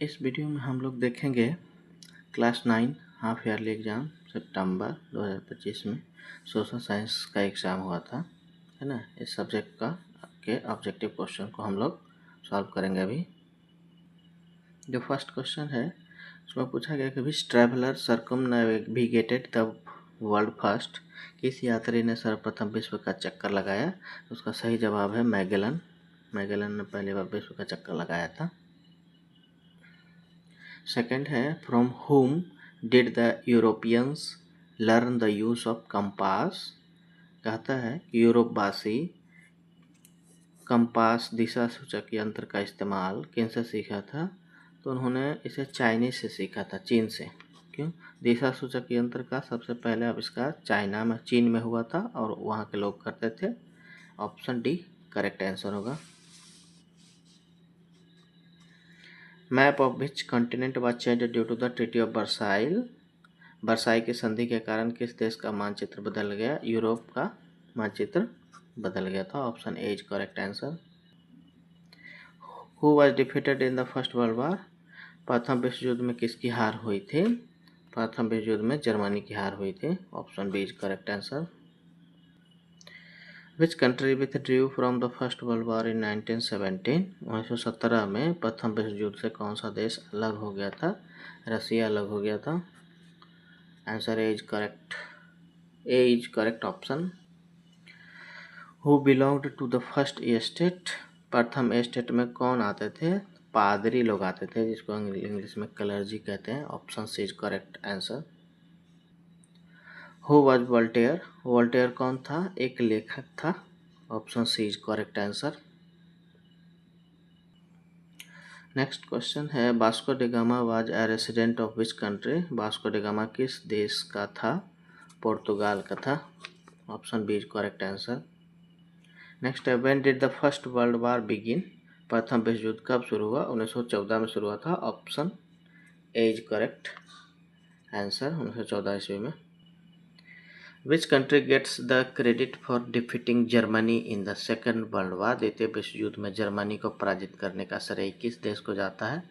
इस वीडियो में हम लोग देखेंगे क्लास 9 हाफ ईयरली एग्ज़ाम सितंबर 2025 में सोशल साइंस का एग्ज़ाम हुआ था, है ना। इस सब्जेक्ट का के ऑब्जेक्टिव क्वेश्चन को हम लोग सॉल्व करेंगे अभी। जो फर्स्ट क्वेश्चन है उसमें पूछा गया कि विच ट्रैवलर सर्कमनेविगेटेड द वर्ल्ड फर्स्ट, किस यात्री ने सर्वप्रथम विश्व का चक्कर लगाया। उसका सही जवाब है मैगेलन। मैगेलन ने पहली बार विश्व का चक्कर लगाया था। सेकंड है from whom did the Europeans learn the use of compass. कहता है कि यूरोपवासी कंपास दिशा सूचक यंत्र का इस्तेमाल किन से सीखा था। तो उन्होंने इसे चाइनीज से सीखा था, चीन से। क्यों? दिशा सूचक यंत्र का सबसे पहले आविष्कार चाइना में, चीन में हुआ था और वहाँ के लोग करते थे। ऑप्शन डी करेक्ट आंसर होगा। Map of which continent was changed due to the treaty of Versailles. Versailles की संधि के कारण किस देश का मानचित्र बदल गया। यूरोप का मानचित्र बदल गया था। Option A is correct answer. Who was defeated in the first world वार। प्रथम विश्व युद्ध में किसकी हार हुई थी। प्रथम विश्व युद्ध में जर्मनी की हार हुई थी। Option B is correct answer. Which country withdrew from the first world war in 1917। 1917 में प्रथम विश्व युद्ध से कौन सा देश अलग हो गया था। रसिया अलग हो गया था। Answer A is correct. A is correct option. Who belonged to the first estate. प्रथम एस्टेट में कौन आते थे। पादरी लोग आते थे, जिसको इंग्लिश में क्लर्जी कहते हैं। Option C is correct answer. Who was Voltaire. Voltaire कौन था। एक लेखक था। Option C is correct answer. Next question है Vasco da Gama was a resident of which country. Vasco da Gama किस देश का था। पुर्तगाल का था। Option B is correct answer. Next है when did the first world war begin. प्रथम विश्व युद्ध कब शुरू हुआ। 1914 में शुरू हुआ था। Option A is correct answer. 1914 ईस्वी में। Which country gets the credit for defeating Germany in the second world war. द्वितीय विश्व युद्ध में जर्मनी को पराजित करने का श्रेय किस देश को जाता है।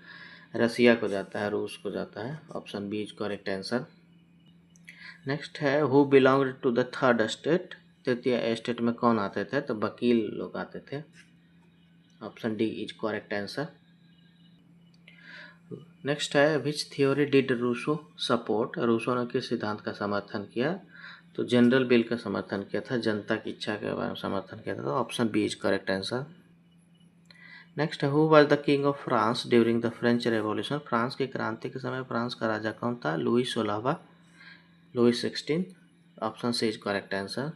रसिया को जाता है, रूस को जाता है। Option B is correct answer. Next है who belonged to the third state. तृतीय स्टेट में कौन आते थे। तो वकील लोग आते थे। Option D is correct answer. Next है which theory did Rousseau support. Rousseau ने किस सिद्धांत का समर्थन किया। तो जनरल बिल का समर्थन किया था, जनता की इच्छा के बारे में समर्थन किया था। तो option B is correct answer. Next है who was the king of France during the French revolution. France की क्रांति के समय फ्रांस का राजा कौन था। लुई 16वां, Louis 16। Option C is correct answer.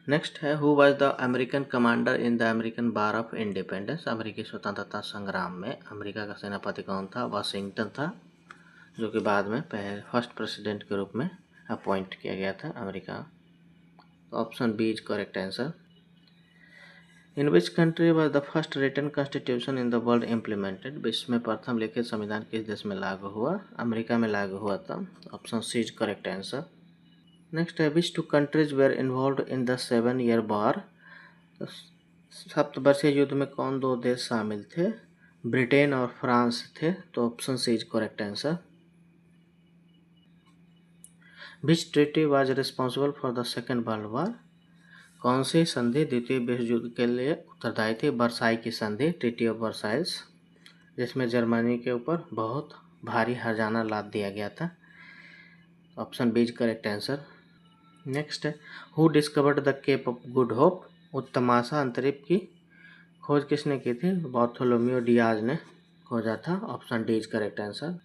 Next है who was the American commander in the American war of independence. अमेरिकी स्वतंत्रता संग्राम में अमेरिका का सेनापति कौन था। वाशिंगटन था, जो कि बाद में फर्स्ट प्रेसिडेंट के रूप में अपॉइंट किया गया था America. Option B is correct answer. In which country was the first written constitution in the world implemented. विश्व में प्रथम लिखित संविधान किस देश में लागू हुआ। अमेरिका में लागू हुआ था। Option C is correct answer. Next है which two countries were involve in the 7 year war. सप्तवर्षीय युद्ध में कौन दो देश शामिल थे। ब्रिटेन और फ्रांस थे। तो option C is correct answer. Which treaty was responsible for the second world war. कौन सी संधि द्वितीय विश्व युद्ध के लिए उत्तरदायी थी। वर्साई की संधि, ट्रीटी ऑफ वर्साइल्स, जिसमें जर्मनी के ऊपर बहुत भारी हर्जाना लाद दिया गया था। Option B is correct answer. Next है who discovered the Cape of Good Hope. उत्तमाशा अंतरिक्ष की खोज किसने की थी। बार्थोलोम्यू डियाज ने खोजा था। Option D is correct answer.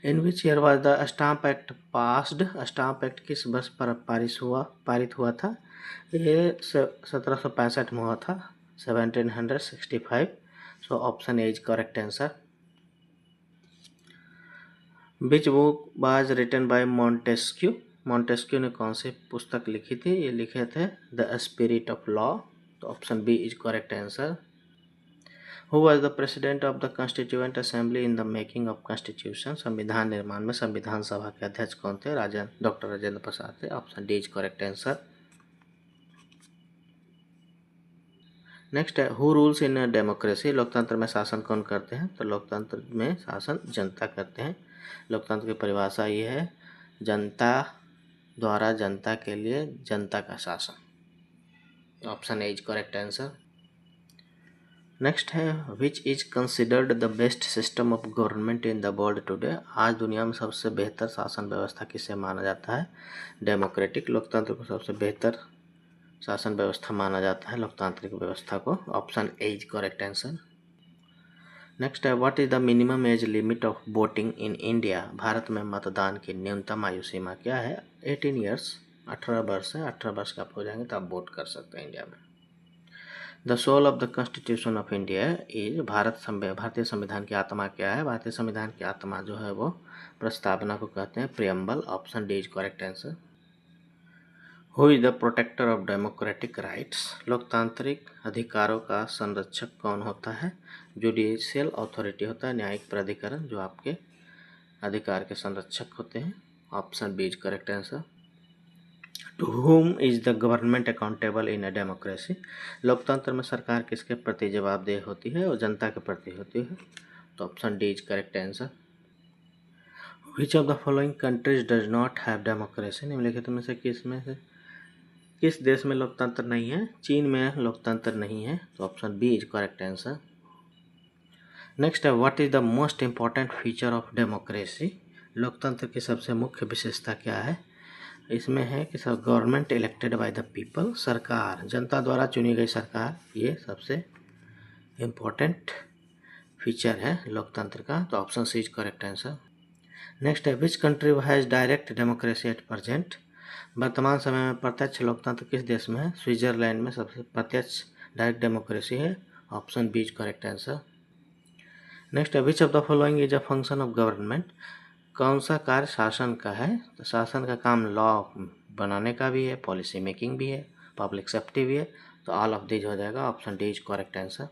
In which year was the stamp act passed. Stamp act किस वर्ष पर पारित हुआ था। ये 1765 में हुआ था, 1765। So option A is correct answer. Which book was written by Montesquieu. Montesquieu ने कौन सी पुस्तक लिखी थी। ये लिखे थे द स्पिरिट ऑफ लॉ। तो option B is correct answer. Who was the president of the constituent assembly in the making of constitution. संविधान निर्माण में संविधान सभा के अध्यक्ष कौन थे। डॉक्टर राजेंद्र प्रसाद थे। Option D is correct answer. Next है हु रूल्स इन डेमोक्रेसी, लोकतंत्र में शासन कौन करते हैं? तो लोकतंत्र में शासन जनता करते हैं। लोकतंत्र की परिभाषा ये है, जनता द्वारा जनता के लिए जनता का शासन। Option A is correct answer. Next है which is considered the best system of government in the world today, आज दुनिया में सबसे बेहतर शासन व्यवस्था किसे माना जाता है? डेमोक्रेटिक, लोकतंत्र को सबसे बेहतर शासन व्यवस्था माना जाता है, लोकतांत्रिक व्यवस्था को। Option A is correct answer. Next है what is the minimum age limit of voting in India, Bharat में मतदान की न्यूनतम आयु सीमा क्या है? 18 ईयर्स, 18 वर्ष है। 18 वर्ष का आप हो जाएंगे तो आप वोट कर सकते हैं इंडिया में। The soul of the constitution of India is, भारतीय संविधान की आत्मा क्या है? भारतीय संविधान की आत्मा जो है वो प्रस्तावना को कहते हैं, preamble. Option D is correct answer. Who is the protector of democratic rights, लोकतांत्रिक अधिकारों का संरक्षक कौन होता है? जुडिशियल अथॉरिटी होता है, न्यायिक प्राधिकरण, जो आपके अधिकार के संरक्षक होते हैं। Option B is correct answer. To whom is the government accountable in a democracy, लोकतंत्र में सरकार किसके प्रति जवाबदेह होती है? और जनता के प्रति होती है। तो option D is correct answer. Which of the following countries does not have democracy, निम्नलिखित में से किस देश में लोकतंत्र नहीं है? चीन में लोकतंत्र नहीं है। तो option B is correct answer. Next है what is the most important feature of democracy, लोकतंत्र की सबसे मुख्य विशेषता क्या है? इसमें है कि सब government elected by the people, सरकार जनता द्वारा चुनी गई सरकार, ये सबसे इम्पोर्टेंट फीचर है लोकतंत्र का। तो option C is correct answer. Next है which country has direct democracy at present, वर्तमान समय में प्रत्यक्ष लोकतंत्र किस देश में है? स्विट्जरलैंड में सबसे प्रत्यक्ष डायरेक्ट डेमोक्रेसी है। Option B is correct answer. Next है which of the following is a function of government, कौन सा कार्य शासन का है? तो शासन का काम लॉ बनाने का भी है, पॉलिसी मेकिंग भी है, पब्लिक सेफ्टी भी है। तो ऑल ऑफ दीज हो जाएगा। Option D is correct answer.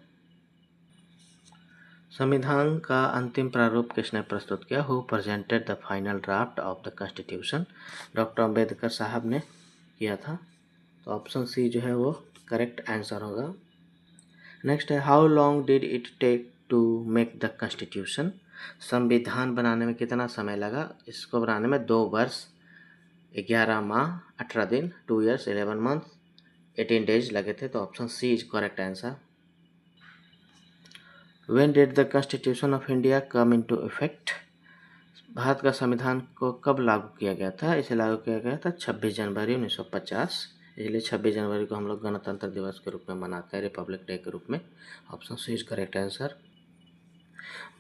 संविधान का अंतिम प्रारूप किसने प्रस्तुत किया? Who presented the final draft of the constitution, doctor Ambedkar साहब ने किया था। तो ऑप्शन सी जो है वो करेक्ट आंसर होगा। नेक्स्ट है how long did it take to make the constitution, संविधान बनाने में कितना समय लगा? इसको बनाने में 2 वर्ष 11 माह 18 दिन, 2 ईयर्स 11 मंथ 18 डेज लगे थे। तो option C is correct answer. When did the constitution of India come into effect, भारत का संविधान को कब लागू किया गया था? इसे लागू किया गया था 26 जनवरी 1950, इसलिए 26 जनवरी को हम लोग गणतंत्र दिवस के रूप में मनाते हैं, रिपब्लिक डे के रूप में। Option C is correct answer.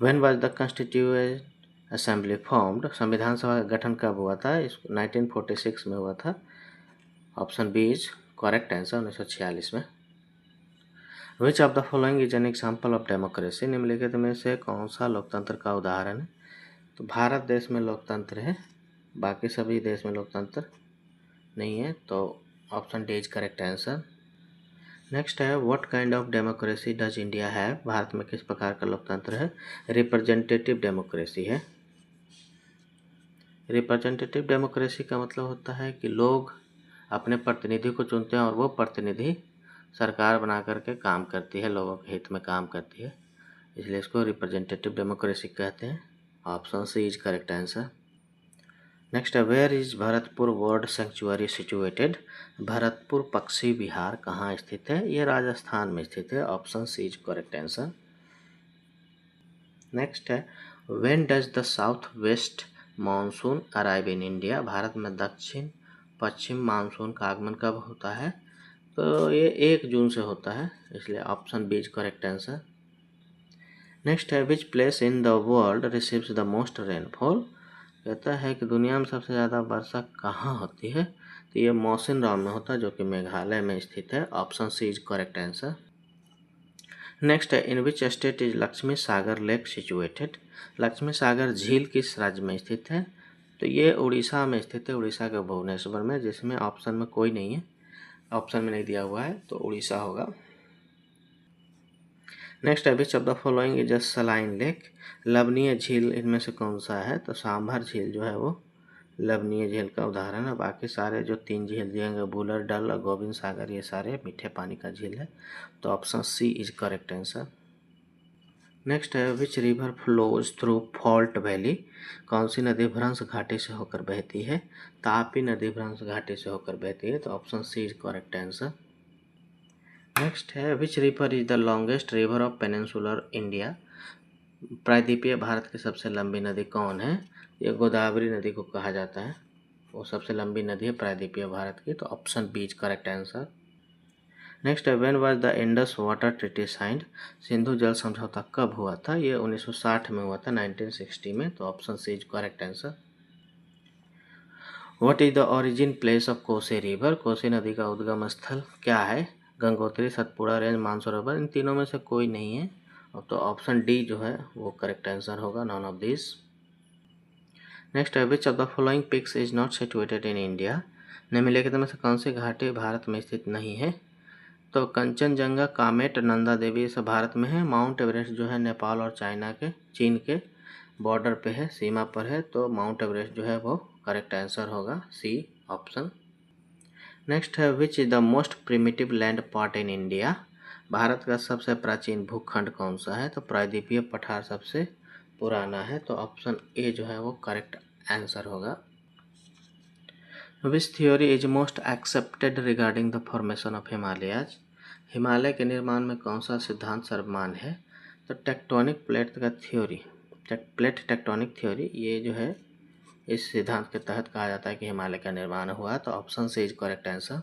When was the constituent assembly formed, संविधान सभा का गठन कब हुआ था? इसको 1946 में हुआ था। Option B is correct answer, 1946 में। Which of the following is an example of democracy, निम्नलिखित में से कौन सा लोकतंत्र का उदाहरण है? तो भारत देश में लोकतंत्र है, बाकी सभी देश में लोकतंत्र नहीं है। तो option D is correct answer. Next है what kind of democracy does India have, Bharat में किस प्रकार का लोकतंत्र है? रिप्रेजेंटेटिव डेमोक्रेसी है। रिप्रेजेंटेटिव डेमोक्रेसी का मतलब होता है कि लोग अपने प्रतिनिधि को चुनते हैं और वो प्रतिनिधि सरकार बना करके काम करती है, लोगों के हित में काम करती है, इसलिए इसको रिप्रेजेंटेटिव डेमोक्रेसी कहते हैं। Option C is correct answer. Next है where is Bharatpur bird sanctuary situated, Bharatpur पक्षी विहार कहाँ स्थित है? ये राजस्थान में स्थित है। Option C is correct answer. Next है when does the south west monsoon arrive in India, Bharat में दक्षिण पश्चिम मानसून का आगमन कब होता है? तो ये 1 जून से होता है, इसलिए option B is correct answer. Next है which place in the world receives the most rainfall, कहता है कि दुनिया में सबसे ज़्यादा वर्षा कहाँ होती है? तो ये मौसिनराम में होता है, जो कि मेघालय में स्थित है। Option C is correct answer. Next है in which state is Lakshmi Sagar lake situated, Lakshmi Sagar झील किस राज्य में स्थित है? तो ये उड़ीसा में स्थित है, उड़ीसा के भुवनेश्वर में, जिसमें ऑप्शन में कोई नहीं है, ऑप्शन में नहीं दिया हुआ है, तो उड़ीसा होगा। नेक्स्ट है which of the following is a saline lake, लवणीय झील इनमें से कौन सा है? तो सांभर झील जो है वो लवणीय झील का उदाहरण है। बाकी सारे जो 3 झील दिए गए, भूलर, डल और गोविंद सागर, ये सारे मीठे पानी का झील है। तो option C is correct answer. Next है which river flows through fault valley. कौन सी नदी भ्रंश घाटी से होकर बहती है? तापी नदी भ्रंश घाटी से होकर बहती है। तो option C is correct answer. Next है which river is the longest river of peninsular India. प्रायद्वीपीय भारत की सबसे लंबी नदी कौन है? ये गोदावरी नदी को कहा जाता है, वो सबसे लंबी नदी है प्रायद्वीपीय भारत की। तो option B is correct answer. Next है when was the Indus water treaty signed. Sindhu जल समझौता कब हुआ था? ये 1960 में हुआ था, 1960 में। तो option C is correct answer. What is the origin place of Kosi river. Kosi नदी का उद्गम स्थल क्या है? गंगोत्री, सतपुड़ा रेंज, मानसरोवर, इन तीनों में से कोई नहीं है। तो ऑप्शन डी जो है वो करेक्ट आंसर होगा, नॉन ऑफ दिस। नेक्स्ट है which of the following peaks is not situated in India. निम्नलिखित में से कौन सी घाटी भारत में स्थित नहीं है? तो कंचनजंगा, कामेट, नंदा देवी, ये सब भारत में है। माउंट एवरेस्ट जो है नेपाल और चीन के बॉर्डर पे है, सीमा पर है। तो माउंट एवरेस्ट जो है वो करेक्ट आंसर होगा, सी ऑप्शन। नेक्स्ट है which is the most primitive land part in India. भारत का सबसे प्राचीन भूखंड कौन सा है? तो प्रायद्वीपीय पठार सबसे पुराना है। तो ऑप्शन ए जो है वो करेक्ट आंसर होगा। विच theory is most accepted regarding the formation of Himalayas. Himalaya के निर्माण में कौन सा सिद्धांत सर्वमान्य है? तो टेक्टोनिक प्लेट का थ्योरी, प्लेट टेक्टोनिक थ्योरी, ये जो है इस सिद्धांत के तहत कहा जाता है कि हिमालय का निर्माण हुआ। तो option C is correct answer.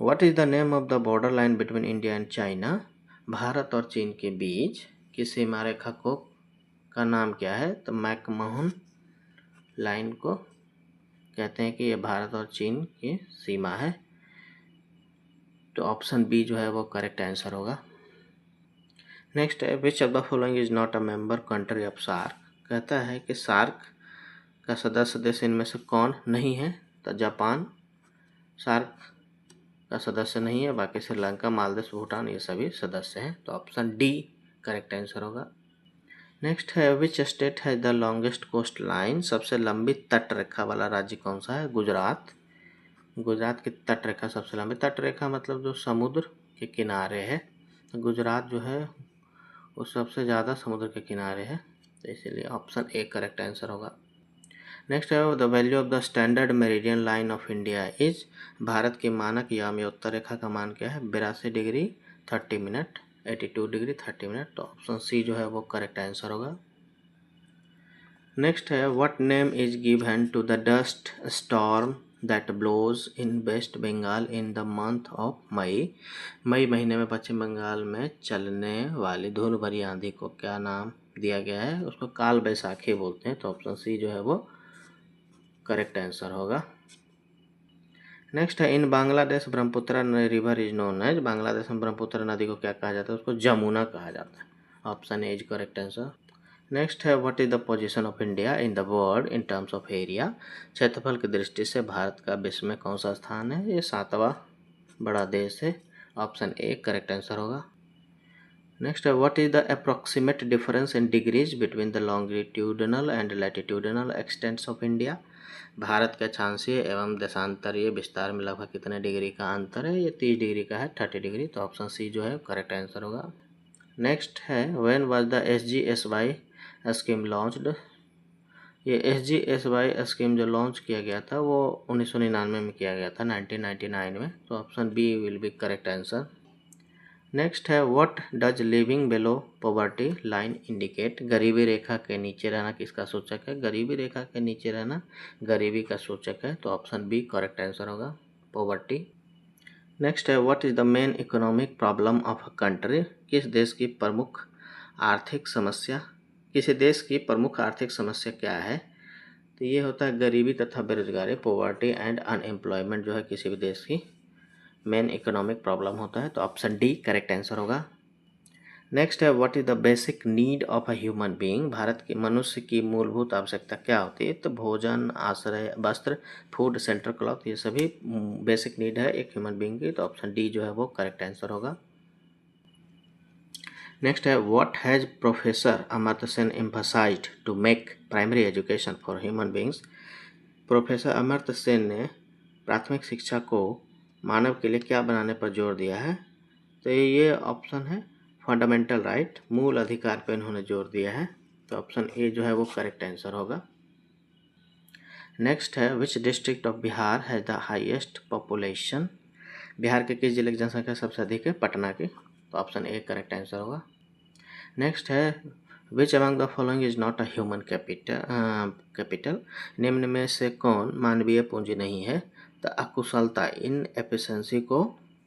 What is the name of the border line between India and China. भारत और चीन के बीच की सीमा रेखा को का नाम क्या है? तो मैकमोहन लाइन को कहते हैं कि ये भारत और चीन की सीमा है। तो ऑप्शन बी जो है वो करेक्ट आंसर होगा। नेक्स्ट है which of the following is not a member country of SAARC. कहता है कि सार्क का सदस्य देश इनमें से कौन नहीं है? तो जापान सार्क का सदस्य नहीं है, बाकी श्रीलंका, मालदीव, भूटान ये सभी सदस्य हैं। तो ऑप्शन डी करेक्ट आंसर होगा। नेक्स्ट है विच स्टेट है द लॉन्गेस्ट कोस्ट लाइन। सबसे लंबी तट रेखा वाला राज्य कौन सा है? गुजरात। गुजरात की तट रेखा सबसे लंबी, तट रेखा मतलब जो समुद्र के किनारे है। तो गुजरात जो है वो सबसे ज़्यादा समुद्र के किनारे है, तो इसीलिए ऑप्शन ए करेक्ट आंसर होगा। नेक्स्ट है the value of the standard meridian line of India is. Bharat की मानक यामी उत्तर रेखा का मान क्या है? 82 डिग्री 30 मिनट, 82 डिग्री 30 मिनट। तो ऑप्शन सी जो है वो करेक्ट आंसर होगा। नेक्स्ट है what name is given to the dust storm that blows in West Bengal in the month of May. मई महीने में पश्चिम बंगाल में चलने वाली धूल भरी आंधी को क्या नाम दिया गया है? उसको काल बैसाखी बोलते हैं। तो ऑप्शन सी जो है वो करेक्ट आंसर होगा। नेक्स्ट है in Bangladesh Brahmaputra river is known as. Bangladesh में ब्रह्मपुत्र नदी को क्या कहा जाता है? उसको जमुना कहा जाता है। Option A is correct answer. Next है what is the position of India in the world in terms of area. क्षेत्रफल की दृष्टि से भारत का विश्व में कौन सा स्थान है? ये 7वां बड़ा देश है। ऑप्शन ए करेक्ट आंसर होगा। नेक्स्ट है what is the approximate difference in degrees between the longitudinal and latitudinal extents of India. Bharat के अक्षांशीय एवं देशांतरीय विस्तार में लगभग कितने डिग्री का अंतर है? ये 30 डिग्री का है, 30 डिग्री। तो ऑप्शन सी जो है करेक्ट आंसर होगा। नेक्स्ट है when was the SGSY scheme launched. ये SGSY स्कीम जो लॉन्च किया गया था वो 1999 में किया गया था, 1999 में। तो option B will be correct answer. Next है what does living below poverty line indicate. गरीबी रेखा के नीचे रहना किसका सूचक है? गरीबी रेखा के नीचे रहना गरीबी का सूचक है। तो ऑप्शन बी करेक्ट आंसर होगा, पॉवर्टी। नेक्स्ट है what is the main economic problem of a country. किसी देश की प्रमुख आर्थिक समस्या क्या है? तो ये होता है गरीबी तथा बेरोजगारी, पॉवर्टी एंड अनएम्प्लॉयमेंट जो है किसी भी देश की मेन इकोनॉमिक प्रॉब्लम होता है। तो ऑप्शन डी करेक्ट आंसर होगा। नेक्स्ट है what is the basic need of a human being. Bharat के मनुष्य की मूलभूत आवश्यकता क्या होती है? तो भोजन, आश्रय, वस्त्र, फूड, सेंटर क्लॉथ, ये सभी बेसिक नीड है एक ह्यूमन बीइंग की। तो ऑप्शन डी जो है वो करेक्ट आंसर होगा। नेक्स्ट है what has professor Amartya Sen emphasized to make primary education for human beings. Professor Amartya Sen ने प्राथमिक शिक्षा को मानव के लिए क्या बनाने पर जोर दिया है। तो ये ऑप्शन है फंडामेंटल राइट, मूल अधिकार पर इन्होंने जोर दिया है। तो ऑप्शन ए जो है वो करेक्ट आंसर होगा। नेक्स्ट है which district of Bihar has the highest population. Bihar के किस जिले की जनसंख्या सबसे अधिक है, पटना की। तो ऑप्शन ए करेक्ट आंसर होगा। नेक्स्ट है which among the following is not a human capital. निम्न में से कौन मानवीय पूंजी नहीं है। तो अकुशलता, इन एफिशिएंसी को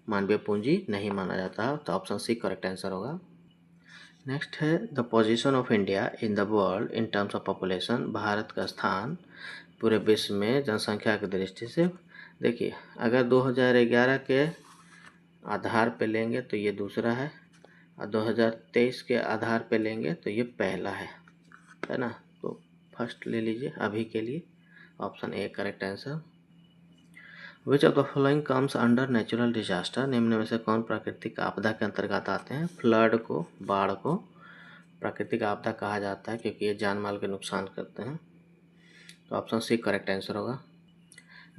मानवीय पूंजी नहीं माना जाता। तो ऑप्शन सी करेक्ट आंसर होगा। नेक्स्ट है the position of India in the world in terms of population. Bharat का स्थान पूरे विश्व में जनसंख्या की दृष्टि से। देखिए अगर 2011 के आधार पे लेंगे तो ये दूसरा है, और 2023 के आधार पे लेंगे तो ये पहला है ना। तो फर्स्ट ले लीजिए अभी के लिए, option A correct answer. Which of the following comes under natural disaster. निम्न में से कौन प्राकृतिक आपदा के अंतर्गत आते हैं। फ्लड को, बाढ़ को प्राकृतिक आपदा कहा जाता है क्योंकि ये जान माल के नुकसान करते हैं। तो ऑप्शन सी करेक्ट आंसर होगा।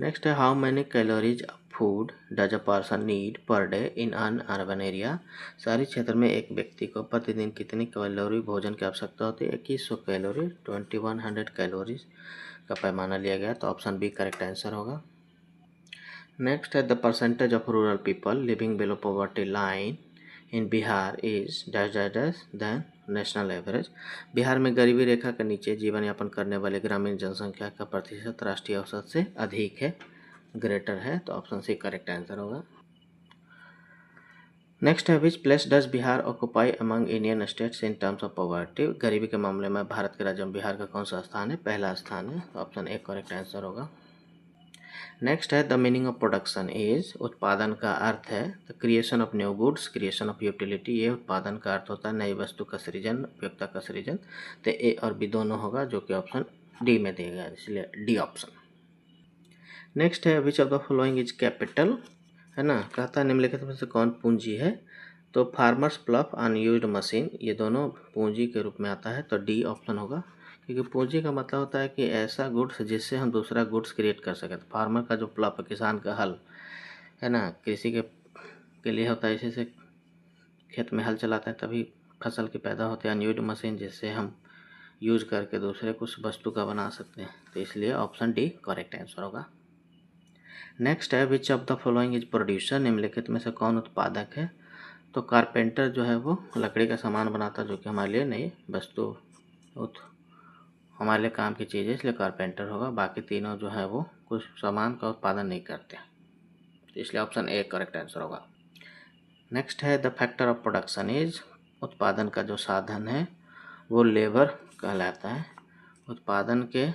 नेक्स्ट है how many calories food does a person need per day in an urban area. शहरी क्षेत्र में एक व्यक्ति को प्रतिदिन कितनी कैलोरी भोजन की आवश्यकता होती है। 2100 कैलोरी, 2100 कैलोरीज का पैमाना लिया गया। तो ऑप्शन बी करेक्ट आंसर होगा। नेक्स्ट है the percentage of rural people living below poverty line in Bihar is dash dash dash than national average. Bihar में गरीबी रेखा के नीचे जीवन यापन करने वाले ग्रामीण जनसंख्या का प्रतिशत राष्ट्रीय औसत से अधिक है, ग्रेटर है। तो ऑप्शन सी करेक्ट आंसर होगा। नेक्स्ट है which place does Bihar occupy among Indian states in terms of poverty. गरीबी के मामले में भारत के राज्य में बिहार का कौन सा स्थान है, पहला स्थान है। तो ऑप्शन ए करेक्ट आंसर होगा। नेक्स्ट है the meaning of production is. उत्पादन का अर्थ है the creation of new goods, creation of utility. ये उत्पादन का अर्थ होता है नई वस्तु का सृजन, उपयोगिता का सृजन। तो ए और बी दोनों होगा, जो कि ऑप्शन डी में दिया गया, इसलिए डी ऑप्शन। नेक्स्ट है which of the following is capital, है ना। कहता है निम्नलिखित में से कौन पूंजी है। तो फार्मर्स प्लफ, अनयूज्ड मशीन, ये दोनों पूंजी के रूप में आता है। तो डी ऑप्शन होगा, क्योंकि पूंजी का मतलब होता है कि ऐसा गुड्स जिससे हम दूसरा गुड्स क्रिएट कर सकें। तो फार्मर का जो प्लफ है, किसान का हल, है ना, कृषि के लिए होता है। इसी से खेत में हल चलाते हैं तभी फसल की पैदा होती है। अनयूज्ड मशीन जिससे हम यूज करके दूसरे कुछ वस्तु का बना सकते हैं। तो इसलिए ऑप्शन डी करेक्ट आंसर होगा। नेक्स्ट है which of the following is producer. निम्नलिखित में से कौन उत्पादक है। तो कारपेंटर जो है वो लकड़ी का सामान बनाता है, जो कि हमारे लिए नई वस्तु हमारे लिए काम की चीज़ है, इसलिए कारपेंटर होगा। बाकी तीनों जो है वो कुछ सामान का उत्पादन नहीं करते, तो इसलिए ऑप्शन ए करेक्ट आंसर होगा। नेक्स्ट है the factor of production is. उत्पादन का जो साधन है वो लेबर कहलाता है। उत्पादन के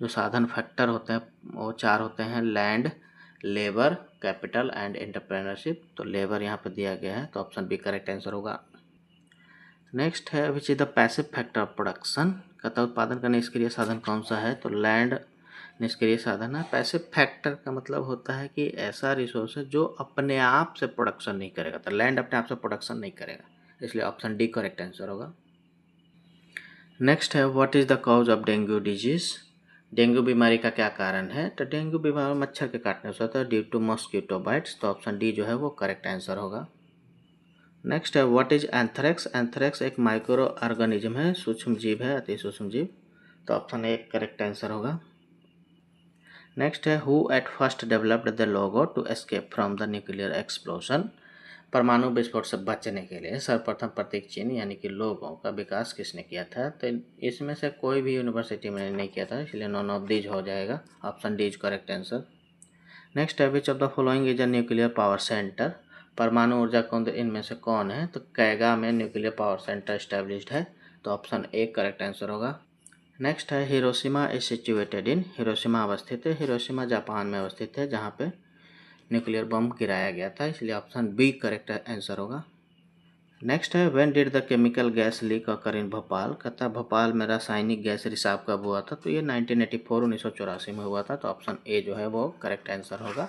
जो साधन फैक्टर होते हैं वो 4 होते हैं, land, labour, capital and entrepreneurship. तो लेबर यहाँ पे दिया गया है, तो ऑप्शन बी करेक्ट आंसर होगा। नेक्स्ट है which is the passive factor of production. कहता उत्पादन का निष्क्रिय साधन कौन सा है। तो लैंड निष्क्रिय साधन है। पैसिव फैक्टर का मतलब होता है कि ऐसा रिसोर्स है जो अपने आप से प्रोडक्शन नहीं करेगा। तो लैंड अपने आप से प्रोडक्शन नहीं करेगा, इसलिए ऑप्शन डी करेक्ट आंसर होगा। नेक्स्ट है what is the cause of dengue disease. Dengue बीमारी का क्या कारण है। तो डेंगू बीमारी मच्छर के काटने से होता है, ड्यू टू मॉस्किटो बाइट्स। तो ऑप्शन डी जो है वो करेक्ट आंसर होगा। नेक्स्ट है व्हाट इज एंथ्रेक्स। एंथ्रेक्स एक माइक्रो ऑर्गेनिज्म है, सूक्ष्म जीव है, अति सूक्ष्म जीव। तो ऑप्शन ए करेक्ट आंसर होगा। नेक्स्ट है who at first developed the logo to escape from the nuclear explosion. परमाणु विस्फोट से बचने के लिए सर्वप्रथम प्रतीक चिन्ह यानी कि लोगों का विकास किसने किया था। तो इसमें से कोई भी यूनिवर्सिटी में नहीं किया था, इसलिए नॉन ऑफ दीज हो जाएगा, option D is correct answer. Next है which of the following is a nuclear power centre. परमाणु ऊर्जा केंद्र इनमें से कौन है। तो कैगा में न्यूक्लियर पावर सेंटर एस्टेब्लिश्ड है। तो ऑप्शन ए करेक्ट आंसर होगा। नेक्स्ट है Hiroshima is situated in. Hiroshima अवस्थित है। हिरोशिमा जापान में अवस्थित है, जहाँ पे न्यूक्लियर बम गिराया गया था, इसलिए ऑप्शन बी करेक्ट आंसर होगा। नेक्स्ट है when did the chemical gas leak occur in Bhopal. कहता है भोपाल में रासायनिक गैस रिसाव कब हुआ था। तो ये 1984 1984 में हुआ था। तो ऑप्शन ए जो है वो करेक्ट आंसर होगा।